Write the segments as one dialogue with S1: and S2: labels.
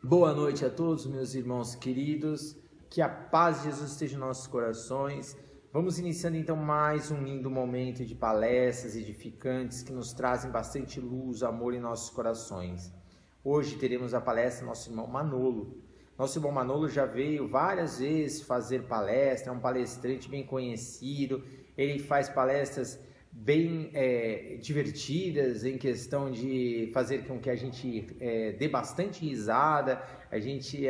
S1: Boa noite a todos, meus irmãos queridos, que a paz de Jesus esteja em nossos corações. Vamos iniciando então mais um lindo momento de palestras edificantes que nos trazem bastante luz, amor em nossos corações. Hoje teremos a palestra do nosso irmão Manolo. Nosso irmão Manolo já veio várias vezes fazer palestra, é um palestrante bem conhecido, ele faz palestras bem divertidas em questão de fazer com que a gente dê bastante risada, a gente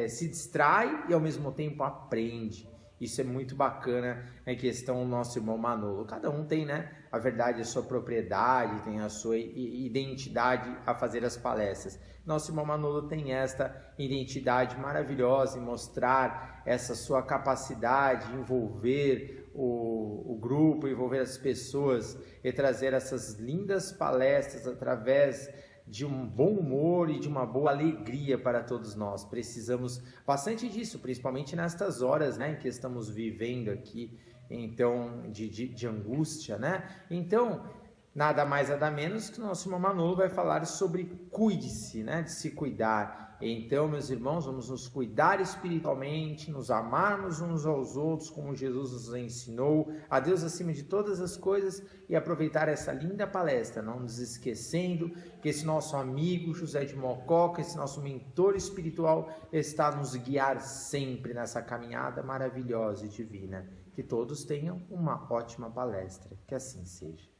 S1: se distrai e ao mesmo tempo aprende. Isso é muito bacana em questão do nosso irmão Manolo. Cada um tem, a verdade, a sua propriedade, tem a sua identidade a fazer as palestras. Nosso irmão Manolo tem esta identidade maravilhosa em mostrar essa sua capacidade de envolver o grupo, envolver as pessoas e trazer essas lindas palestras através de um bom humor e de uma boa alegria para todos nós. Precisamos bastante disso, principalmente nestas horas, em que estamos vivendo aqui, então, de angústia, Então, nada mais, nada menos que o nosso irmão Manolo vai falar sobre cuide-se, de se cuidar. Então, meus irmãos, vamos nos cuidar espiritualmente, nos amarmos uns aos outros, como Jesus nos ensinou, a Deus acima de todas as coisas, e aproveitar essa linda palestra, não nos esquecendo que esse nosso amigo José de Mococa, esse nosso mentor espiritual, está a nos guiar sempre nessa caminhada maravilhosa e divina. Que todos tenham uma ótima palestra, que assim seja.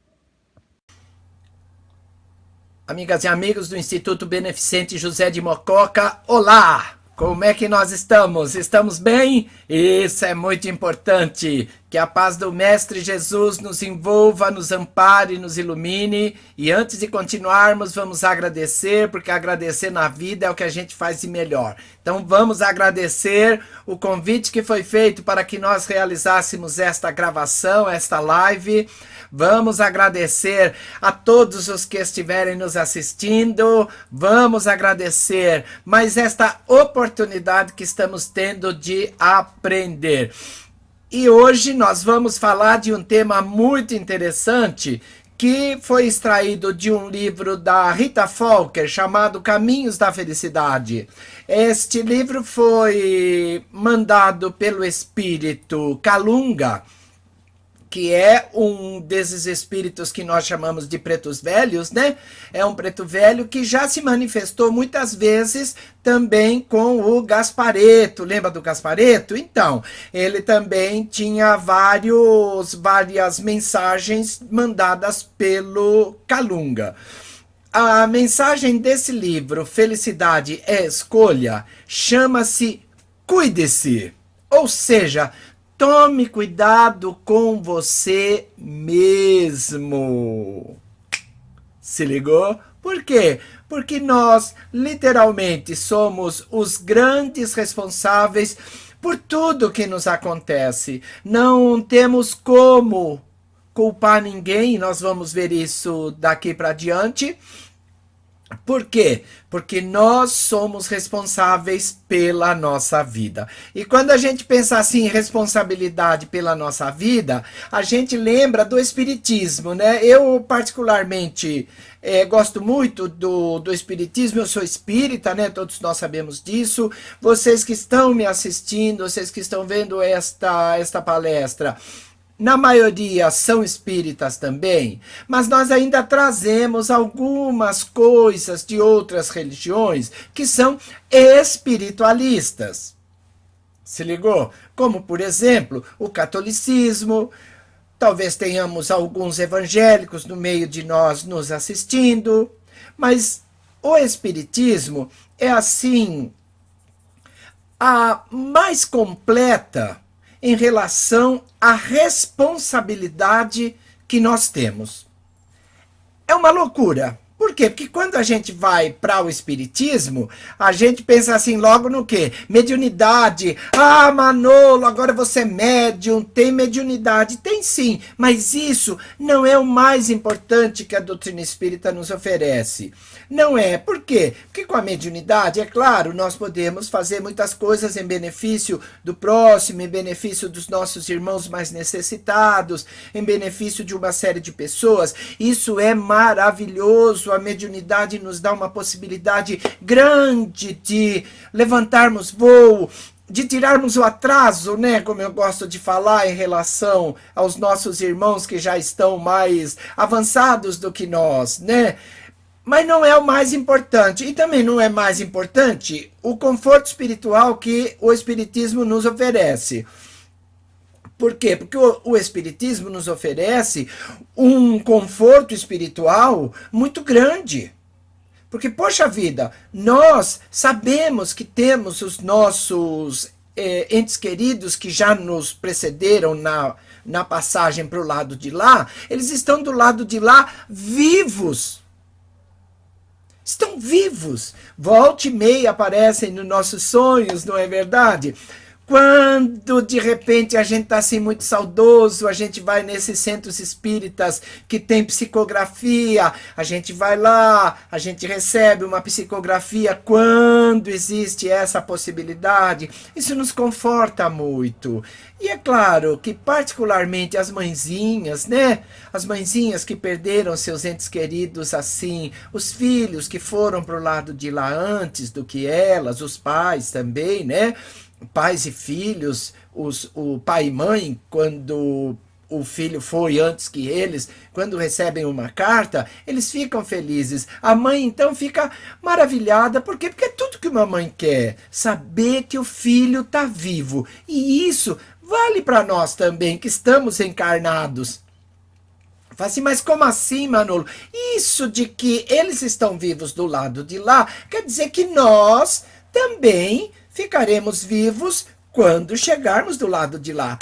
S2: Amigas e amigos do Instituto Beneficente José de Mococa, olá! Como é que nós estamos? Estamos bem? Isso é muito importante. Que a paz do Mestre Jesus nos envolva, nos ampare, nos ilumine. E antes de continuarmos, vamos agradecer, porque agradecer na vida é o que a gente faz de melhor. Então vamos agradecer o convite que foi feito para que nós realizássemos esta gravação, esta live. Vamos agradecer a todos os que estiverem nos assistindo. Vamos agradecer mais esta oportunidade que estamos tendo de aprender. E hoje nós vamos falar de um tema muito interessante que foi extraído de um livro da Rita Folker chamado Caminhos da Felicidade. Este livro foi mandado pelo espírito Kalunga, que é um desses espíritos que nós chamamos de pretos velhos, É um preto velho que já se manifestou muitas vezes também com o Gaspareto. Lembra do Gaspareto? Então, ele também tinha várias mensagens mandadas pelo Kalunga. A mensagem desse livro, Felicidade é Escolha, chama-se Cuide-se. Ou seja, tome cuidado com você mesmo. Se ligou? Por quê? Porque nós, literalmente, somos os grandes responsáveis por tudo que nos acontece. Não temos como culpar ninguém, nós vamos ver isso daqui para diante. Por quê? Porque nós somos responsáveis pela nossa vida. E quando a gente pensa assim, responsabilidade pela nossa vida, a gente lembra do Espiritismo, Eu, particularmente, gosto muito do Espiritismo, eu sou espírita, Todos nós sabemos disso. Vocês que estão me assistindo, vocês que estão vendo esta palestra, na maioria são espíritas também, mas nós ainda trazemos algumas coisas de outras religiões que são espiritualistas. Se ligou? Como, por exemplo, o catolicismo. Talvez tenhamos alguns evangélicos no meio de nós nos assistindo, mas o espiritismo é assim a mais completa em relação à responsabilidade que nós temos. É uma loucura. Por quê? Porque quando a gente vai para o espiritismo, a gente pensa assim logo no quê? Mediunidade. Ah, Manolo, agora você é médium, tem mediunidade. Tem sim, mas isso não é o mais importante que a doutrina espírita nos oferece. Não é. Por quê? Porque com a mediunidade, é claro, nós podemos fazer muitas coisas em benefício do próximo, em benefício dos nossos irmãos mais necessitados, em benefício de uma série de pessoas. Isso é maravilhoso, a mediunidade nos dá uma possibilidade grande de levantarmos voo, de tirarmos o atraso, né, como eu gosto de falar, em relação aos nossos irmãos que já estão mais avançados do que nós, né? Mas não é o mais importante. E também não é mais importante o conforto espiritual que o Espiritismo nos oferece. Por quê? Porque o Espiritismo nos oferece um conforto espiritual muito grande. Porque, poxa vida, nós sabemos que temos os nossos entes queridos que já nos precederam na passagem para o lado de lá, eles estão do lado de lá vivos. Estão vivos. Volta e meia aparecem nos nossos sonhos, não é verdade? Quando de repente a gente está assim muito saudoso, a gente vai nesses centros espíritas que tem psicografia, a gente vai lá, a gente recebe uma psicografia quando existe essa possibilidade. Isso nos conforta muito. E é claro que particularmente as mãezinhas, né? As mãezinhas que perderam seus entes queridos assim, os filhos que foram para o lado de lá antes do que elas, os pais também, né? Pais e filhos, o pai e mãe, quando o filho foi antes que eles, quando recebem uma carta, eles ficam felizes. A mãe, então, fica maravilhada. Por quê? Porque é tudo que uma mãe quer, saber que o filho está vivo. E isso vale para nós também, que estamos encarnados. Fala assim, mas como assim, Manolo? Isso de que eles estão vivos do lado de lá, quer dizer que nós também ficaremos vivos quando chegarmos do lado de lá.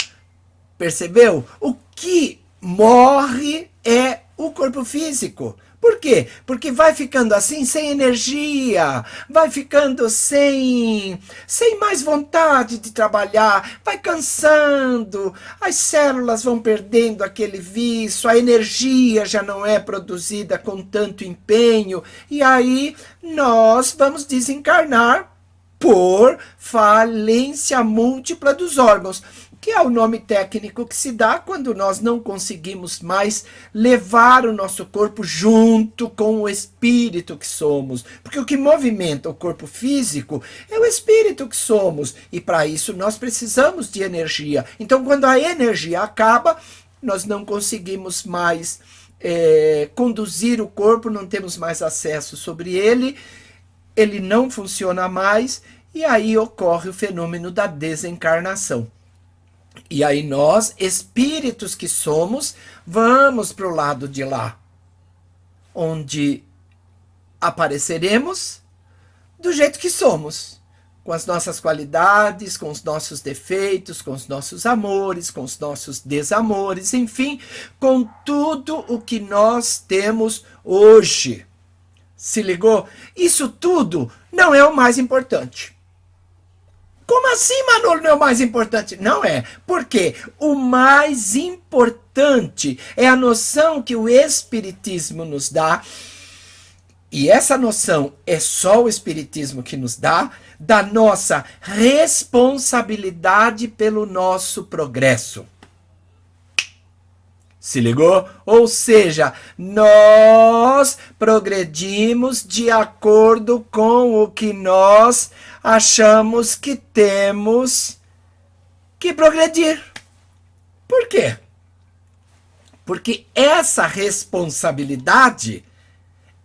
S2: Percebeu? O que morre é o corpo físico. Por quê? Porque vai ficando assim, sem energia, vai ficando sem mais vontade de trabalhar, vai cansando, as células vão perdendo aquele vício, a energia já não é produzida com tanto empenho, e aí nós vamos desencarnar por falência múltipla dos órgãos, que é o nome técnico que se dá quando nós não conseguimos mais levar o nosso corpo junto com o espírito que somos. Porque o que movimenta o corpo físico é o espírito que somos. E para isso nós precisamos de energia. Então, quando a energia acaba, nós não conseguimos mais conduzir o corpo, não temos mais acesso sobre ele, ele não funciona mais, e aí ocorre o fenômeno da desencarnação. E aí nós, espíritos que somos, vamos para o lado de lá, onde apareceremos do jeito que somos, com as nossas qualidades, com os nossos defeitos, com os nossos amores, com os nossos desamores, enfim, com tudo o que nós temos hoje. Se ligou? Isso tudo não é o mais importante. Como assim, Manolo, não é o mais importante? Não é. Por quê? O mais importante é a noção que o Espiritismo nos dá, e essa noção é só o Espiritismo que nos dá, da nossa responsabilidade pelo nosso progresso. Se ligou? Ou seja, nós progredimos de acordo com o que nós achamos que temos que progredir. Por quê? Porque essa responsabilidade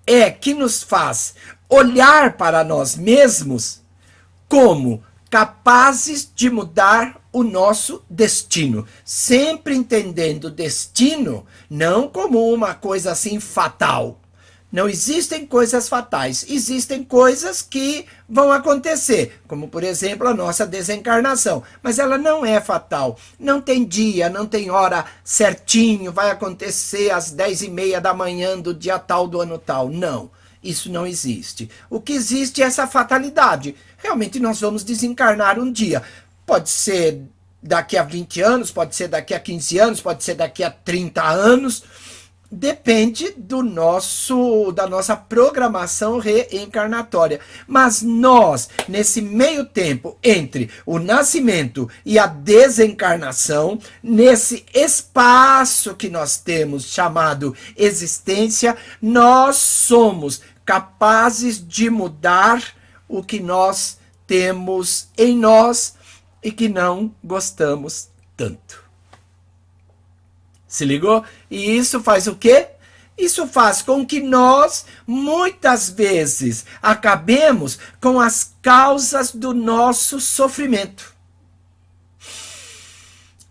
S2: é que nos faz olhar para nós mesmos como capazes de mudar o nosso destino, sempre entendendo o destino não como uma coisa assim fatal. Não existem coisas fatais, existem coisas que vão acontecer, como por exemplo a nossa desencarnação, mas ela não é fatal, não tem dia, não tem hora certinho, vai acontecer às 10h30 da manhã do dia tal do ano tal, não. Isso não existe. O que existe é essa fatalidade. Realmente nós vamos desencarnar um dia. Pode ser daqui a 20 anos, pode ser daqui a 15 anos, pode ser daqui a 30 anos. depende da nossa programação reencarnatória. Mas nós, nesse meio tempo entre o nascimento e a desencarnação, nesse espaço que nós temos chamado existência, nós somos capazes de mudar o que nós temos em nós e que não gostamos tanto. Se ligou? E isso faz o quê? Isso faz com que nós, muitas vezes, acabemos com as causas do nosso sofrimento.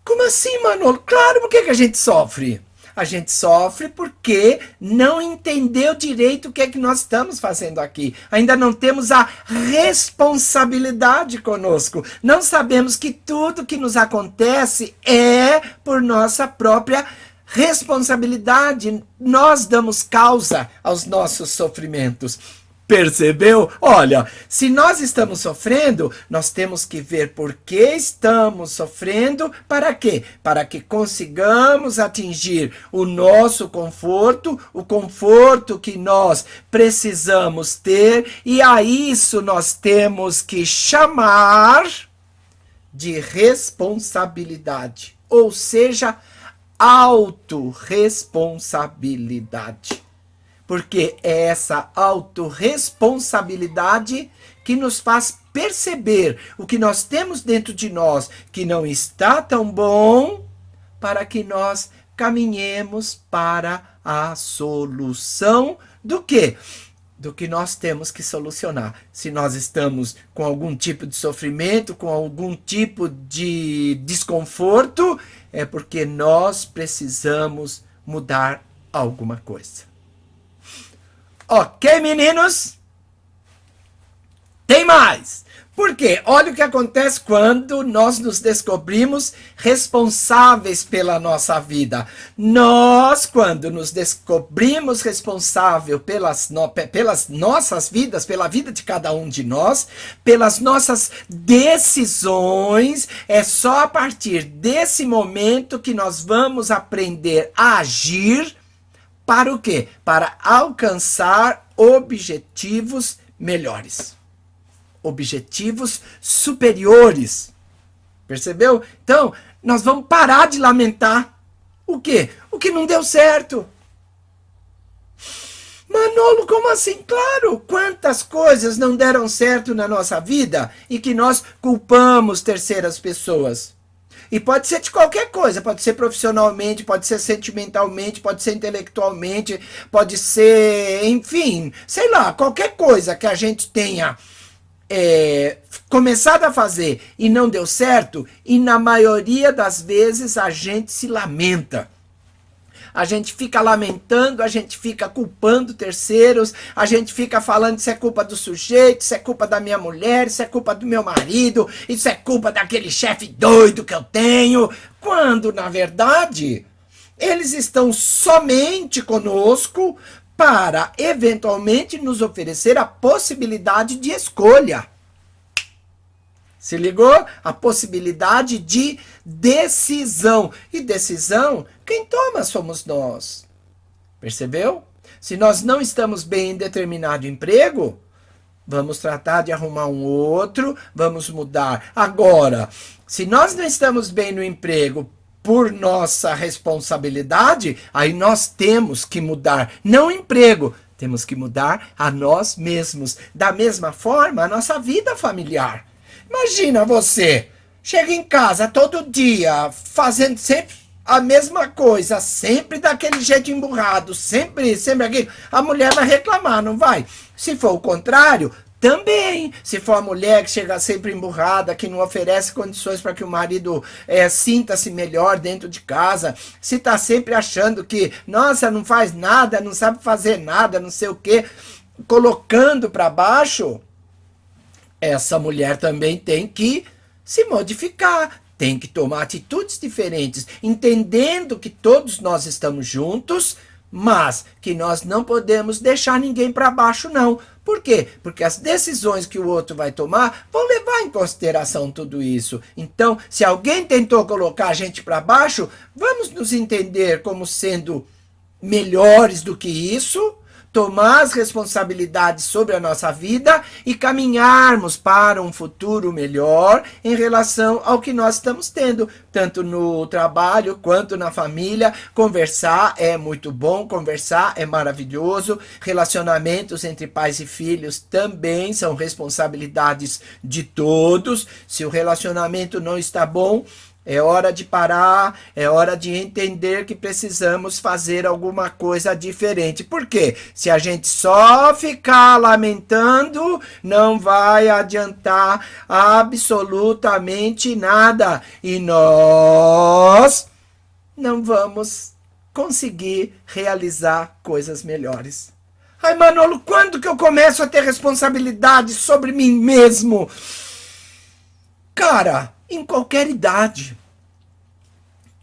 S2: Como assim, Manolo? Claro, por que a gente sofre? A gente sofre porque não entendeu direito o que é que nós estamos fazendo aqui. Ainda não temos a responsabilidade conosco. Não sabemos que tudo que nos acontece é por nossa própria responsabilidade. Nós damos causa aos nossos sofrimentos. Percebeu? Olha, se nós estamos sofrendo, nós temos que ver por que estamos sofrendo, para quê? Para que consigamos atingir o nosso conforto, o conforto que nós precisamos ter, e a isso nós temos que chamar de responsabilidade, ou seja, autorresponsabilidade. Porque é essa autorresponsabilidade que nos faz perceber o que nós temos dentro de nós que não está tão bom, para que nós caminhemos para a solução do quê? Do que nós temos que solucionar. Se nós estamos com algum tipo de sofrimento, com algum tipo de desconforto, é porque nós precisamos mudar alguma coisa. Ok, meninos? Tem mais! Porque olha o que acontece quando nós nos descobrimos responsáveis pela nossa vida. Nós, quando nos descobrimos responsáveis pelas nossas vidas, pela vida de cada um de nós, pelas nossas decisões, é só a partir desse momento que nós vamos aprender a agir. Para o quê? Para alcançar objetivos melhores. Objetivos superiores. Percebeu? Então, nós vamos parar de lamentar. O quê? O que não deu certo. Manolo, como assim? Claro, quantas coisas não deram certo na nossa vida e que nós culpamos terceiras pessoas. E pode ser de qualquer coisa, pode ser profissionalmente, pode ser sentimentalmente, pode ser intelectualmente, pode ser, enfim, sei lá, qualquer coisa que a gente tenha começado a fazer e não deu certo, e na maioria das vezes a gente se lamenta. A gente fica lamentando, a gente fica culpando terceiros, a gente fica falando isso é culpa do sujeito, isso é culpa da minha mulher, isso é culpa do meu marido, isso é culpa daquele chefe doido que eu tenho, quando, na verdade, eles estão somente conosco para, eventualmente, nos oferecer a possibilidade de escolha. Se ligou? A possibilidade de decisão. E decisão, quem toma somos nós. Percebeu? Se nós não estamos bem em determinado emprego, vamos tratar de arrumar um outro, vamos mudar. Agora, se nós não estamos bem no emprego por nossa responsabilidade, aí nós temos que mudar. Não o emprego, temos que mudar a nós mesmos. Da mesma forma, a nossa vida familiar. Imagina você, chega em casa todo dia, fazendo sempre a mesma coisa, sempre daquele jeito emburrado, sempre aquilo. A mulher vai reclamar, não vai? Se for o contrário, também. Se for a mulher que chega sempre emburrada, que não oferece condições para que o marido sinta-se melhor dentro de casa, se está sempre achando que, nossa, não faz nada, não sabe fazer nada, não sei o quê, colocando para baixo, essa mulher também tem que se modificar, tem que tomar atitudes diferentes, entendendo que todos nós estamos juntos, mas que nós não podemos deixar ninguém para baixo, não. Por quê? Porque as decisões que o outro vai tomar vão levar em consideração tudo isso. Então, se alguém tentou colocar a gente para baixo, vamos nos entender como sendo melhores do que isso, tomar as responsabilidades sobre a nossa vida e caminharmos para um futuro melhor em relação ao que nós estamos tendo, tanto no trabalho quanto na família. Conversar é muito bom, conversar é maravilhoso, relacionamentos entre pais e filhos também são responsabilidades de todos. Se o relacionamento não está bom, é hora de parar, é hora de entender que precisamos fazer alguma coisa diferente. Por quê? Se a gente só ficar lamentando, não vai adiantar absolutamente nada. E nós não vamos conseguir realizar coisas melhores. Ai, Manolo, quando que eu começo a ter responsabilidade sobre mim mesmo? Cara, em qualquer idade.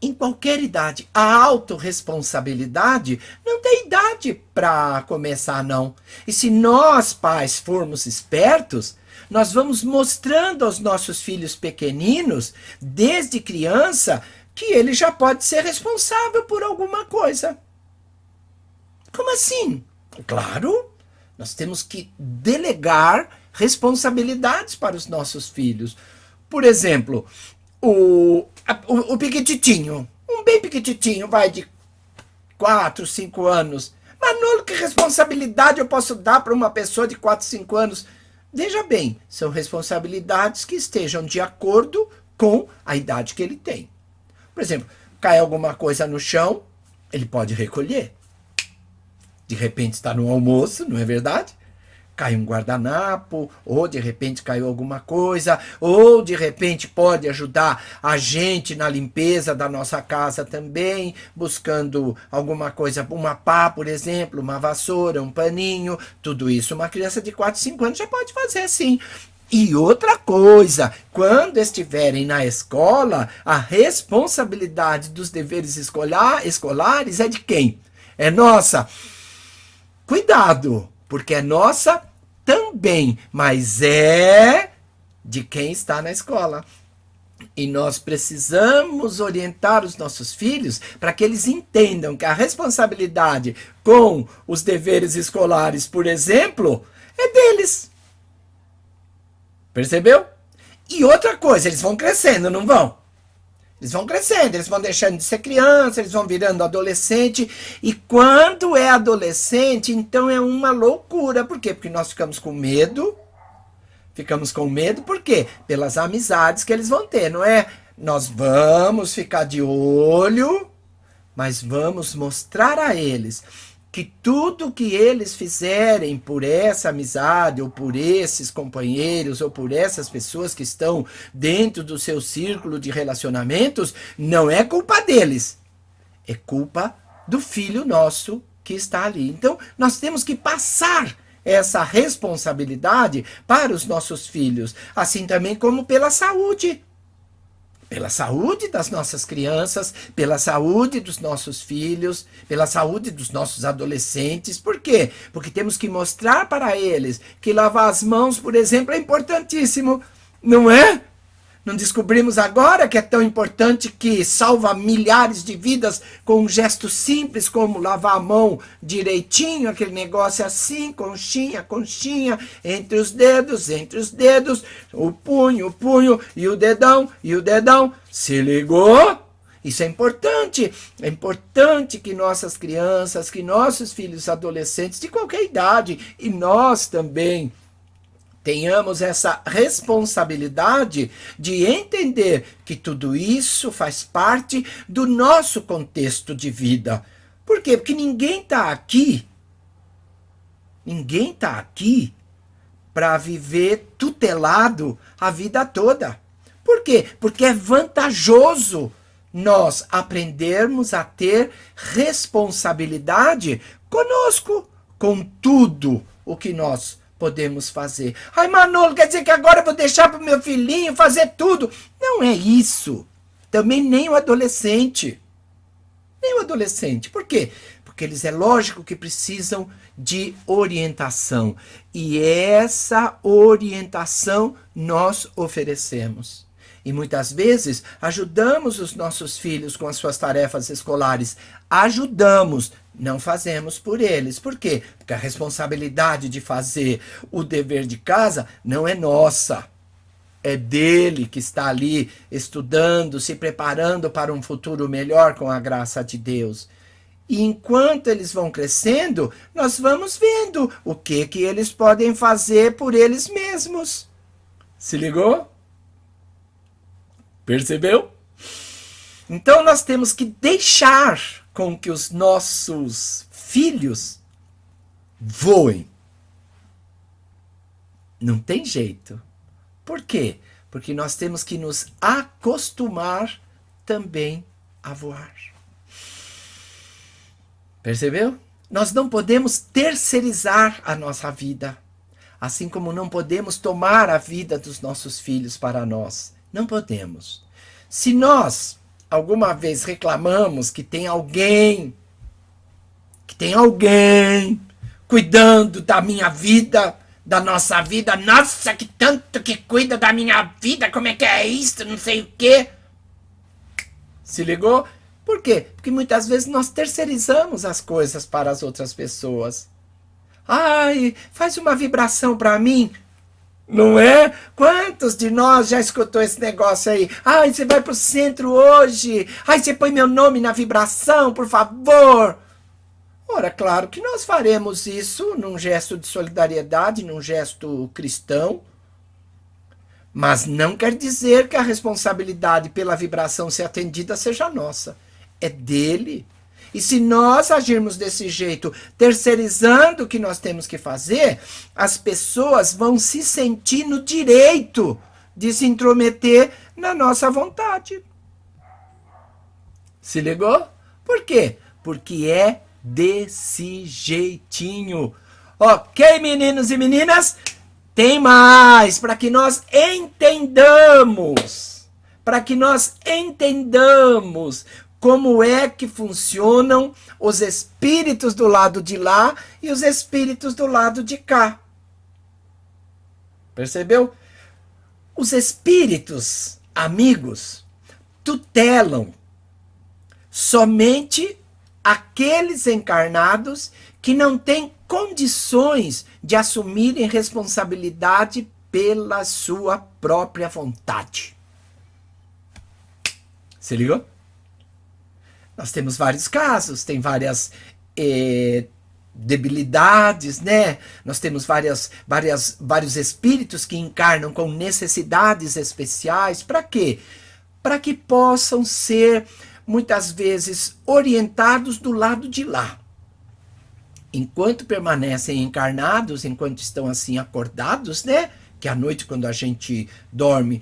S2: Em qualquer idade. A autorresponsabilidade não tem idade para começar, não. E se nós, pais, formos espertos, nós vamos mostrando aos nossos filhos pequeninos, desde criança, que ele já pode ser responsável por alguma coisa. Como assim? Claro, nós temos que delegar responsabilidades para os nossos filhos. Por exemplo, o piquititinho, um bem piquititinho, vai de 4, 5 anos. Manolo, que responsabilidade eu posso dar para uma pessoa de 4, 5 anos? Veja bem, são responsabilidades que estejam de acordo com a idade que ele tem. Por exemplo, cai alguma coisa no chão, ele pode recolher. De repente está no almoço, não é verdade? Cai um guardanapo, ou de repente caiu alguma coisa, ou de repente pode ajudar a gente na limpeza da nossa casa também, buscando alguma coisa, uma pá, por exemplo, uma vassoura, um paninho, tudo isso uma criança de 4, 5 anos já pode fazer sim. E outra coisa, quando estiverem na escola, a responsabilidade dos deveres escolares é de quem? É nossa. Cuidado! Porque é nossa também, mas é de quem está na escola. E nós precisamos orientar os nossos filhos para que eles entendam que a responsabilidade com os deveres escolares, por exemplo, é deles. Percebeu? E outra coisa, eles vão crescendo, não vão? Eles vão crescendo, eles vão deixando de ser criança, eles vão virando adolescente. E quando é adolescente, então é uma loucura. Por quê? Porque nós ficamos com medo. Ficamos com medo por quê? Pelas amizades que eles vão ter, não é? Nós vamos ficar de olho, mas vamos mostrar a eles que tudo que eles fizerem por essa amizade, ou por esses companheiros, ou por essas pessoas que estão dentro do seu círculo de relacionamentos, não é culpa deles. É culpa do filho nosso que está ali. Então, nós temos que passar essa responsabilidade para os nossos filhos, assim também como pela saúde. Pela saúde das nossas crianças, pela saúde dos nossos filhos, pela saúde dos nossos adolescentes. Por quê? Porque temos que mostrar para eles que lavar as mãos, por exemplo, é importantíssimo, não é? Não descobrimos agora que é tão importante que salva milhares de vidas com um gesto simples como lavar a mão direitinho, aquele negócio assim, conchinha, conchinha, entre os dedos, o punho e o dedão. Se ligou? Isso é importante. É importante que nossas crianças, que nossos filhos adolescentes de qualquer idade, e nós também, tenhamos essa responsabilidade de entender que tudo isso faz parte do nosso contexto de vida. Por quê? Porque ninguém está aqui para viver tutelado a vida toda. Por quê? Porque é vantajoso nós aprendermos a ter responsabilidade conosco, com tudo o que nós podemos fazer. Ai, Manolo, quer dizer que agora eu vou deixar para o meu filhinho fazer tudo? Não é isso. Também nem o adolescente. Nem o adolescente. Por quê? Porque eles, é lógico que precisam de orientação. E essa orientação nós oferecemos. E muitas vezes ajudamos os nossos filhos com as suas tarefas escolares. Ajudamos, não fazemos por eles. Por quê? Porque a responsabilidade de fazer o dever de casa não é nossa. É dele que está ali estudando, se preparando para um futuro melhor com a graça de Deus. E enquanto eles vão crescendo, nós vamos vendo o que eles podem fazer por eles mesmos. Se ligou? Percebeu? Então nós temos que deixar com que os nossos filhos voem. Não tem jeito. Por quê? Porque nós temos que nos acostumar também a voar. Percebeu? Nós não podemos terceirizar a nossa vida. Assim como não podemos tomar a vida dos nossos filhos para nós. Não podemos. Se nós alguma vez reclamamos que tem alguém cuidando da minha vida, da nossa vida, nossa, que tanto que cuida da minha vida, como é que é isso, não sei o quê. Se ligou? Por quê? Porque muitas vezes nós terceirizamos as coisas para as outras pessoas. Ai, faz uma vibração para mim. Não é? Quantos de nós já escutou esse negócio aí? Ai, você vai pro centro hoje. Ai, você põe meu nome na vibração, por favor. Ora, claro que nós faremos isso num gesto de solidariedade, num gesto cristão. Mas não quer dizer que a responsabilidade pela vibração ser atendida seja nossa. É dele. E se nós agirmos desse jeito, terceirizando o que nós temos que fazer, as pessoas vão se sentir no direito de se intrometer na nossa vontade. Se ligou? Por quê? Porque é desse jeitinho. Ok, meninos e meninas? Tem mais para que nós entendamos. Para que nós entendamos como é que funcionam os espíritos do lado de lá e os espíritos do lado de cá. Percebeu? Os espíritos, amigos, tutelam somente aqueles encarnados que não têm condições de assumirem responsabilidade pela sua própria vontade. Se ligou? Nós temos vários casos, tem várias debilidades, né? Nós temos vários espíritos que encarnam com necessidades especiais. Para quê? Para que possam ser, muitas vezes, orientados do lado de lá. Enquanto permanecem encarnados, enquanto estão assim acordados, né? Que à noite, quando a gente dorme,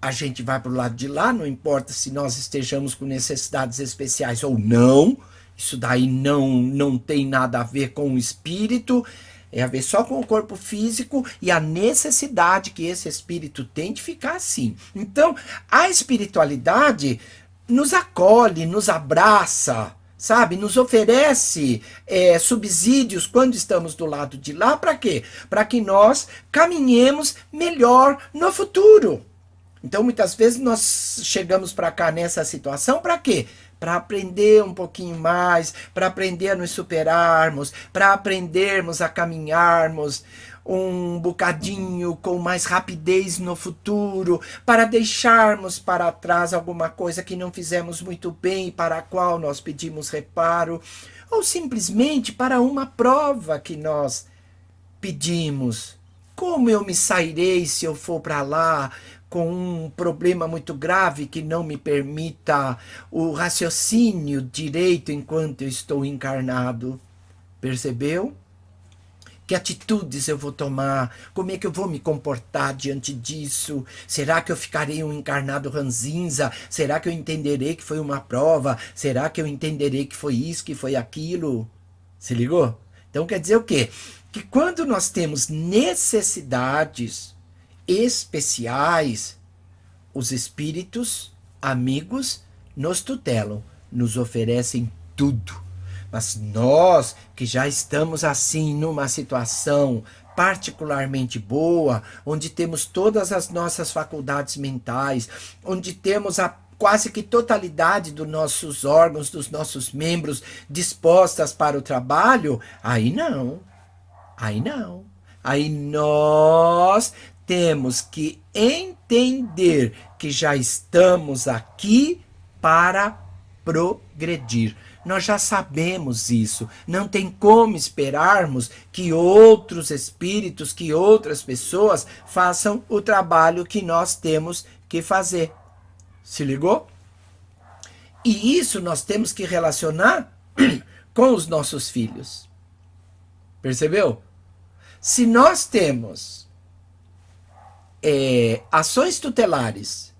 S2: a gente vai para o lado de lá, não importa se nós estejamos com necessidades especiais ou não. Isso daí não tem nada a ver com o espírito, é a ver só com o corpo físico e a necessidade que esse espírito tem de ficar assim. Então, a espiritualidade nos acolhe, nos abraça, sabe? Nos oferece subsídios quando estamos do lado de lá. Para quê? Para que nós caminhemos melhor no futuro. Então, muitas vezes, nós chegamos para cá nessa situação para quê? Para aprender um pouquinho mais, para aprender a nos superarmos, para aprendermos a caminharmos um bocadinho com mais rapidez no futuro, para deixarmos para trás alguma coisa que não fizemos muito bem e para a qual nós pedimos reparo, ou simplesmente para uma prova que nós pedimos. Como eu me sairei se eu for para lá com um problema muito grave que não me permita o raciocínio direito enquanto eu estou encarnado? Percebeu? Que atitudes eu vou tomar? Como é que eu vou me comportar diante disso? Será que eu ficarei um encarnado ranzinza? Será que eu entenderei que foi uma prova? Será que eu entenderei que foi isso, que foi aquilo? Se ligou? Então quer dizer o quê? Que quando nós temos necessidades especiais, os espíritos amigos nos tutelam, nos oferecem tudo. Mas nós que já estamos assim numa situação particularmente boa, onde temos todas as nossas faculdades mentais, onde temos a quase que totalidade dos nossos órgãos, dos nossos membros dispostas para o trabalho, aí não. Aí não. Aí nós temos que entender que já estamos aqui para progredir. Nós já sabemos isso. Não tem como esperarmos que outros espíritos, que outras pessoas façam o trabalho que nós temos que fazer. Se ligou? E isso nós temos que relacionar com os nossos filhos. Percebeu? Se nós temos ações tutelares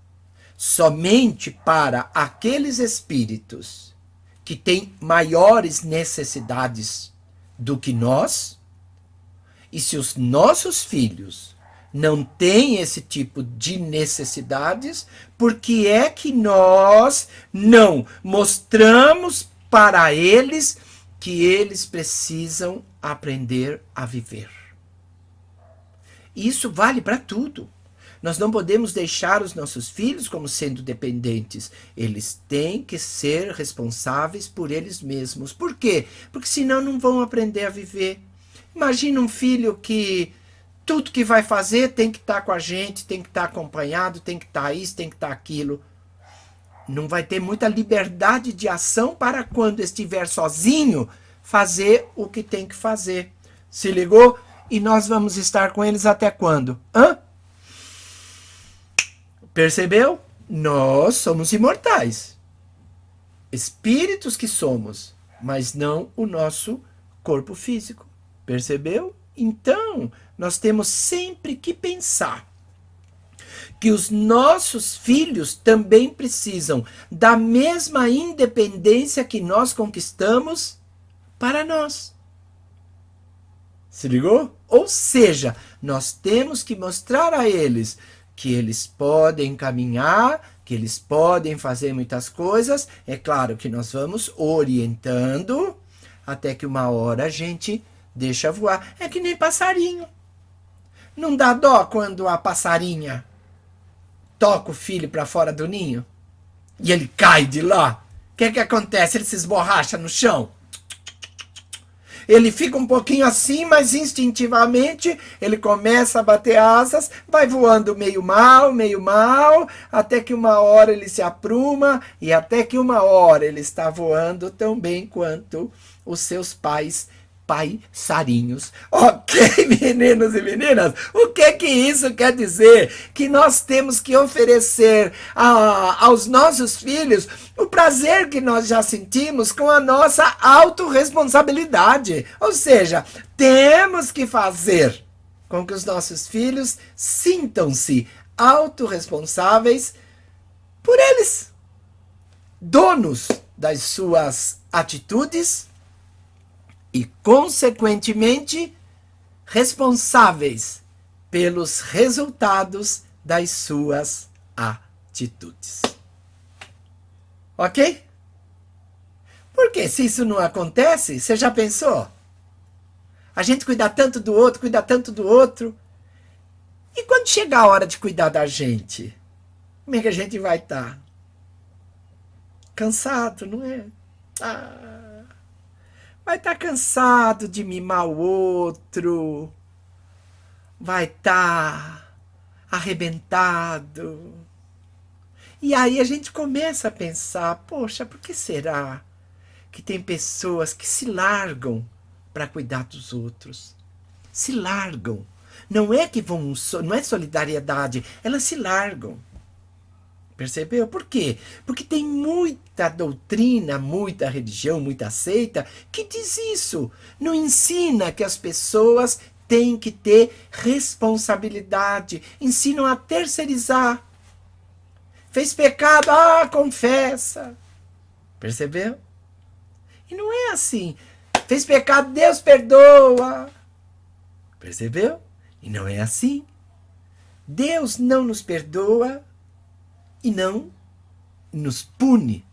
S2: somente para aqueles espíritos que têm maiores necessidades do que nós, e se os nossos filhos não têm esse tipo de necessidades, por que é que nós não mostramos para eles que eles precisam aprender a viver? Isso vale para tudo. Nós não podemos deixar os nossos filhos como sendo dependentes. Eles têm que ser responsáveis por eles mesmos. Por quê? Porque senão não vão aprender a viver. Imagina um filho que tudo que vai fazer tem que estar com a gente, tem que estar acompanhado, tem que estar isso, tem que estar aquilo. Não vai ter muita liberdade de ação para quando estiver sozinho fazer o que tem que fazer. Se ligou? E nós vamos estar com eles até quando? Hã? Percebeu? Nós somos imortais. Espíritos que somos, mas não o nosso corpo físico. Percebeu? Então, nós temos sempre que pensar que os nossos filhos também precisam da mesma independência que nós conquistamos para nós. Se ligou? Ou seja, nós temos que mostrar a eles que eles podem caminhar, que eles podem fazer muitas coisas. É claro que nós vamos orientando até que uma hora a gente deixa voar. É que nem passarinho. Não dá dó quando a passarinha toca o filho para fora do ninho e ele cai de lá? O que acontece? Ele se esborracha no chão. Ele fica um pouquinho assim, mas instintivamente ele começa a bater asas, vai voando meio mal, até que uma hora ele se apruma e até que uma hora ele está voando tão bem quanto os seus passarinhos. Ok, meninos e meninas, o que isso quer dizer? Que nós temos que oferecer aos nossos filhos o prazer que nós já sentimos com a nossa autorresponsabilidade. Ou seja, temos que fazer com que os nossos filhos sintam-se autorresponsáveis por eles, donos das suas atitudes e, consequentemente, responsáveis pelos resultados das suas atitudes. Ok? Porque se isso não acontece, você já pensou? A gente cuida tanto do outro, e quando chegar a hora de cuidar da gente, como é que a gente vai estar? Cansado, não é? Vai estar cansado de mimar o outro, vai estar arrebentado. E aí a gente começa a pensar, poxa, por que será que tem pessoas que se largam para cuidar dos outros? Se largam. Não é que vão, não é solidariedade, elas se largam. Percebeu? Por quê? Porque tem muita doutrina, muita religião, muita seita que diz isso. Não ensina que as pessoas têm que ter responsabilidade. Ensinam a terceirizar. Fez pecado, confessa. Percebeu? E não é assim. Fez pecado, Deus perdoa. Percebeu? E não é assim. Deus não nos perdoa e não nos pune.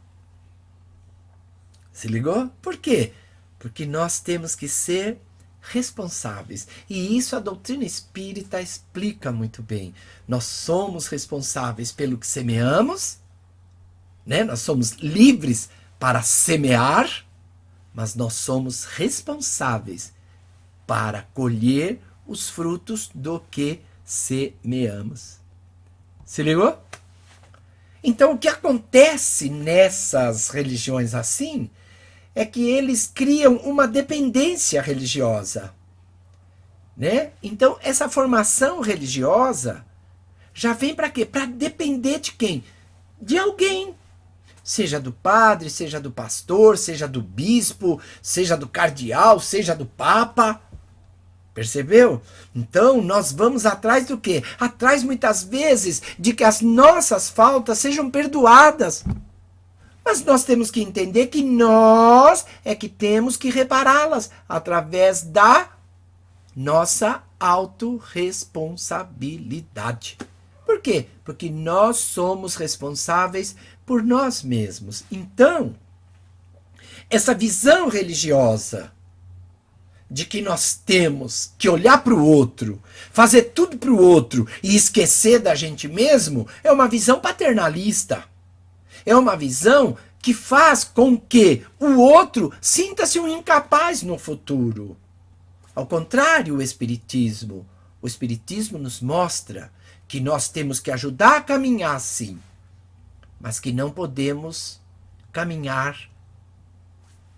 S2: Se ligou? Por quê? Porque nós temos que ser responsáveis. E isso a doutrina espírita explica muito bem. Nós somos responsáveis pelo que semeamos, né? Nós somos livres para semear, mas nós somos responsáveis para colher os frutos do que semeamos. Se ligou? Então, o que acontece nessas religiões assim é que eles criam uma dependência religiosa, né? Então, essa formação religiosa já vem para quê? Para depender de quem? De alguém. Seja do padre, seja do pastor, seja do bispo, seja do cardeal, seja do papa. Percebeu? Então, nós vamos atrás do quê? Atrás, muitas vezes, de que as nossas faltas sejam perdoadas. Mas nós temos que entender que nós é que temos que repará-las através da nossa autorresponsabilidade. Por quê? Porque nós somos responsáveis por nós mesmos. Então, essa visão religiosa de que nós temos que olhar para o outro, fazer tudo para o outro e esquecer da gente mesmo, é uma visão paternalista. É uma visão que faz com que o outro sinta-se um incapaz no futuro. Ao contrário, o Espiritismo nos mostra que nós temos que ajudar a caminhar sim, mas que não podemos caminhar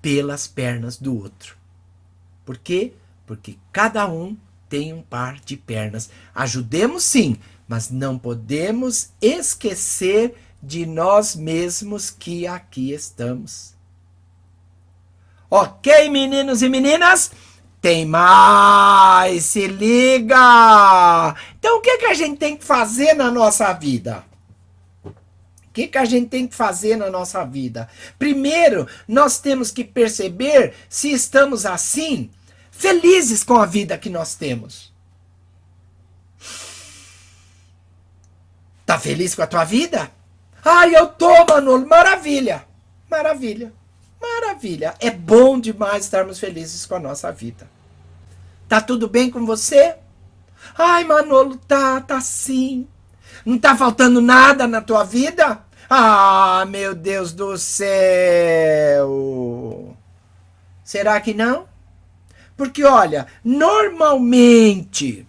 S2: pelas pernas do outro. Por quê? Porque cada um tem um par de pernas. Ajudemos sim, mas não podemos esquecer de nós mesmos que aqui estamos. Ok, meninos e meninas? Tem mais! Se liga! Então, o que a gente tem que fazer na nossa vida? O que a gente tem que fazer na nossa vida? Primeiro, nós temos que perceber se estamos assim, felizes com a vida que nós temos. Tá feliz com a tua vida? Ai, eu tô, Manolo. Maravilha. Maravilha. Maravilha. É bom demais estarmos felizes com a nossa vida. Tá tudo bem com você? Ai, Manolo, tá sim. Não tá faltando nada na tua vida? Ah, meu Deus do céu. Será que não? Porque, olha, normalmente,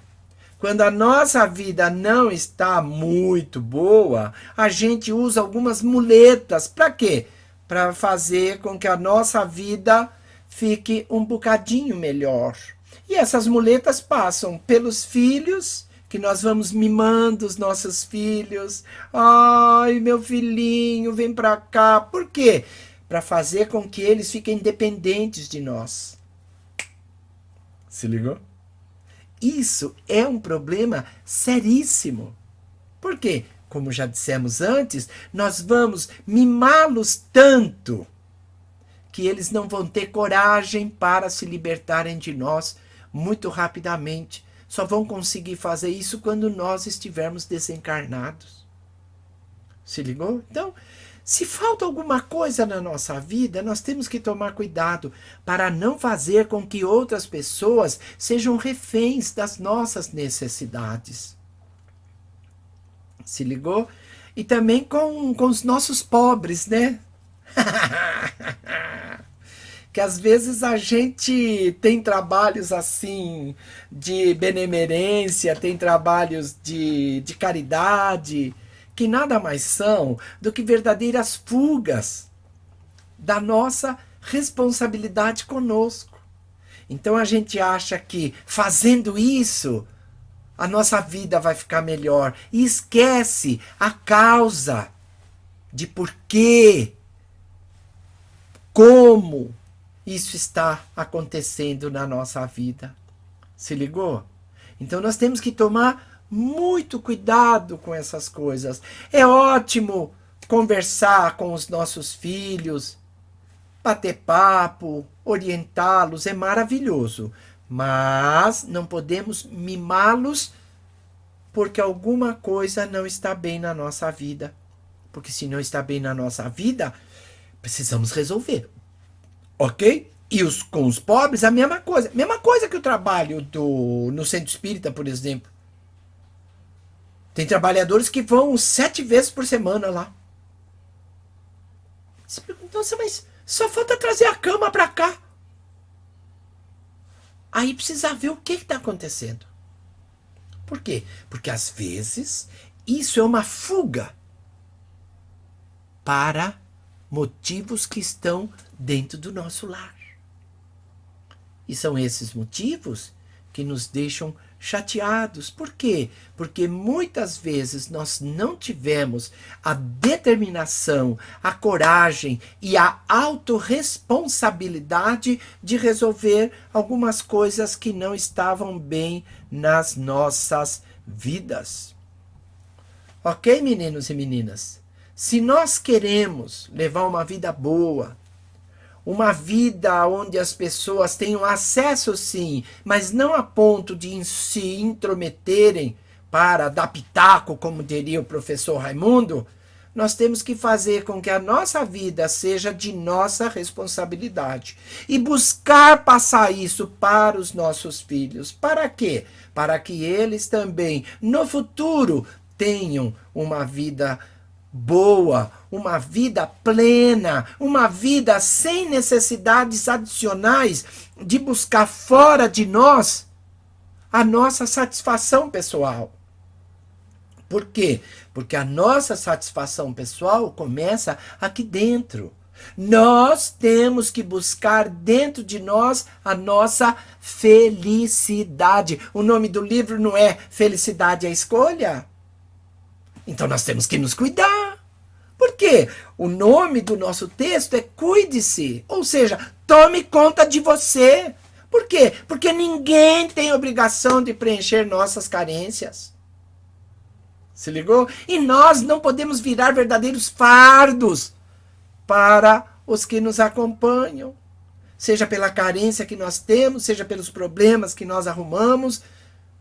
S2: quando a nossa vida não está muito boa, a gente usa algumas muletas. Para quê? Para fazer com que a nossa vida fique um bocadinho melhor. E essas muletas passam pelos filhos, que nós vamos mimando os nossos filhos. Ai, meu filhinho, vem para cá. Por quê? Para fazer com que eles fiquem dependentes de nós. Se ligou? Isso é um problema seríssimo. Por quê? Como já dissemos antes, nós vamos mimá-los tanto que eles não vão ter coragem para se libertarem de nós muito rapidamente. Só vão conseguir fazer isso quando nós estivermos desencarnados. Se ligou? Então, se falta alguma coisa na nossa vida, nós temos que tomar cuidado para não fazer com que outras pessoas sejam reféns das nossas necessidades. Se ligou? E também com os nossos pobres, né? Que às vezes a gente tem trabalhos assim de benemerência, tem trabalhos de caridade, que nada mais são do que verdadeiras fugas da nossa responsabilidade conosco. Então a gente acha que fazendo isso a nossa vida vai ficar melhor e esquece a causa de por quê, como isso está acontecendo na nossa vida. Se ligou? Então nós temos que tomar muito cuidado com essas coisas. É ótimo conversar com os nossos filhos, bater papo, orientá-los, é maravilhoso. Mas não podemos mimá-los porque alguma coisa não está bem na nossa vida. Porque se não está bem na nossa vida, precisamos resolver. Ok? E com os pobres, a mesma coisa. Mesma coisa que o trabalho no centro espírita, por exemplo. Tem trabalhadores que vão 7 vezes por semana lá. Você pergunta, nossa, mas só falta trazer a cama para cá. Aí precisa ver o que está acontecendo. Por quê? Porque às vezes isso é uma fuga para motivos que estão dentro do nosso lar. E são esses motivos que nos deixam chateados. Por quê? Porque muitas vezes nós não tivemos a determinação, a coragem e a autorresponsabilidade de resolver algumas coisas que não estavam bem nas nossas vidas. Ok, meninos e meninas? Se nós queremos levar uma vida boa, uma vida onde as pessoas tenham acesso, sim, mas não a ponto de se intrometerem para dar pitaco, como diria o professor Raimundo, nós temos que fazer com que a nossa vida seja de nossa responsabilidade e buscar passar isso para os nossos filhos. Para quê? Para que eles também, no futuro, tenham uma vida boa, uma vida plena, uma vida sem necessidades adicionais de buscar fora de nós a nossa satisfação pessoal. Por quê? Porque a nossa satisfação pessoal começa aqui dentro. Nós temos que buscar dentro de nós a nossa felicidade. O nome do livro não é Felicidade é a Escolha? Então nós temos que nos cuidar. Por quê? O nome do nosso texto é Cuide-se. Ou seja, tome conta de você. Por quê? Porque ninguém tem obrigação de preencher nossas carências. Se ligou? E nós não podemos virar verdadeiros fardos para os que nos acompanham. Seja pela carência que nós temos, seja pelos problemas que nós arrumamos.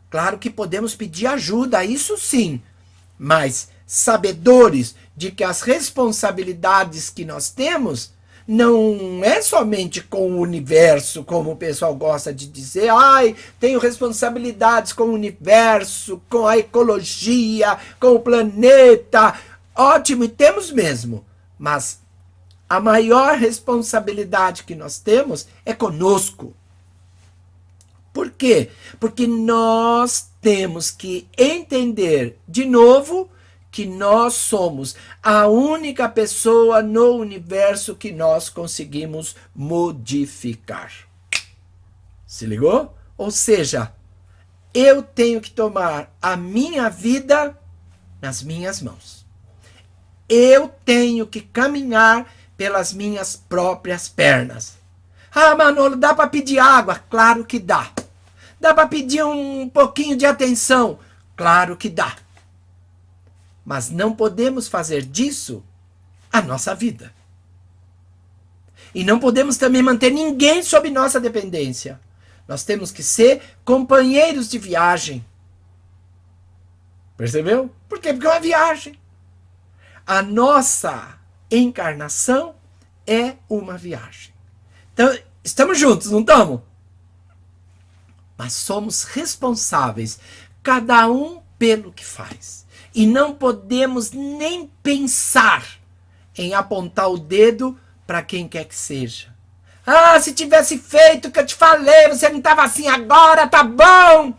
S2: Claro que podemos pedir ajuda, isso sim. Mas sabedores de que as responsabilidades que nós temos não é somente com o universo, como o pessoal gosta de dizer, tenho responsabilidades com o universo, com a ecologia, com o planeta. Ótimo, e temos mesmo. Mas a maior responsabilidade que nós temos é conosco. Por quê? Porque nós temos que entender, de novo, que nós somos a única pessoa no universo que nós conseguimos modificar. Se ligou? Ou seja, eu tenho que tomar a minha vida nas minhas mãos. Eu tenho que caminhar pelas minhas próprias pernas. Manolo, dá para pedir água? Claro que dá. Dá para pedir um pouquinho de atenção? Claro que dá. Mas não podemos fazer disso a nossa vida. E não podemos também manter ninguém sob nossa dependência. Nós temos que ser companheiros de viagem. Percebeu? Por quê? Porque é uma viagem. A nossa encarnação é uma viagem. Então, estamos juntos, não estamos? Mas somos responsáveis, cada um pelo que faz. E não podemos nem pensar em apontar o dedo para quem quer que seja. Se tivesse feito o que eu te falei, você não estava assim agora, tá bom?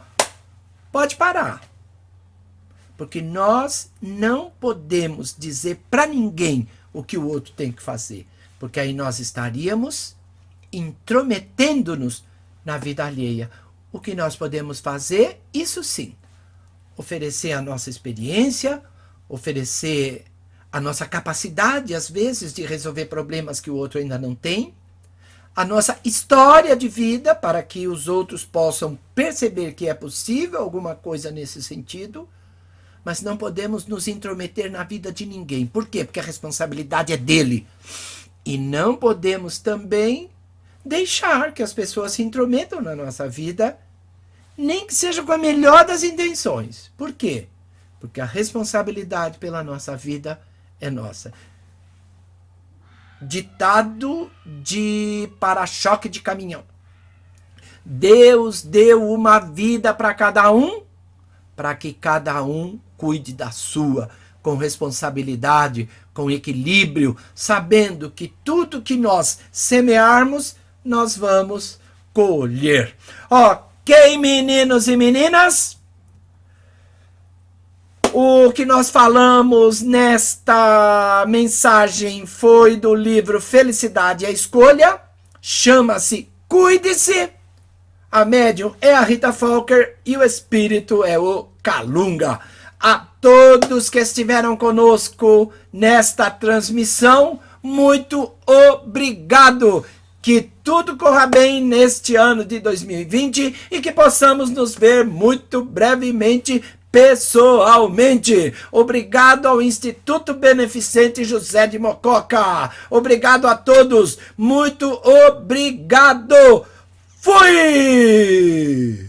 S2: Pode parar. Porque nós não podemos dizer para ninguém o que o outro tem que fazer. Porque aí nós estaríamos intrometendo-nos na vida alheia. O que nós podemos fazer, isso sim. Oferecer a nossa experiência, oferecer a nossa capacidade, às vezes, de resolver problemas que o outro ainda não tem, a nossa história de vida, para que os outros possam perceber que é possível alguma coisa nesse sentido, mas não podemos nos intrometer na vida de ninguém. Por quê? Porque a responsabilidade é dele. E não podemos também deixar que as pessoas se intrometam na nossa vida, nem que seja com a melhor das intenções. Por quê? Porque a responsabilidade pela nossa vida é nossa. ditado de para-choque de caminhão. Deus deu uma vida para cada um, para que cada um cuide da sua, com responsabilidade, com equilíbrio, sabendo que tudo que nós semearmos, nós vamos colher. Ok, meninos e meninas? O que nós falamos nesta mensagem foi do livro Felicidade é a Escolha, chama-se Cuide-se. A médium é a Rita Falker e o espírito é o Calunga. A todos que estiveram conosco nesta transmissão, muito obrigado. Que tudo corra bem neste ano de 2020 e que possamos nos ver muito brevemente pessoalmente. Obrigado ao Instituto Beneficente José de Mococa. Obrigado a todos. Muito obrigado. Fui!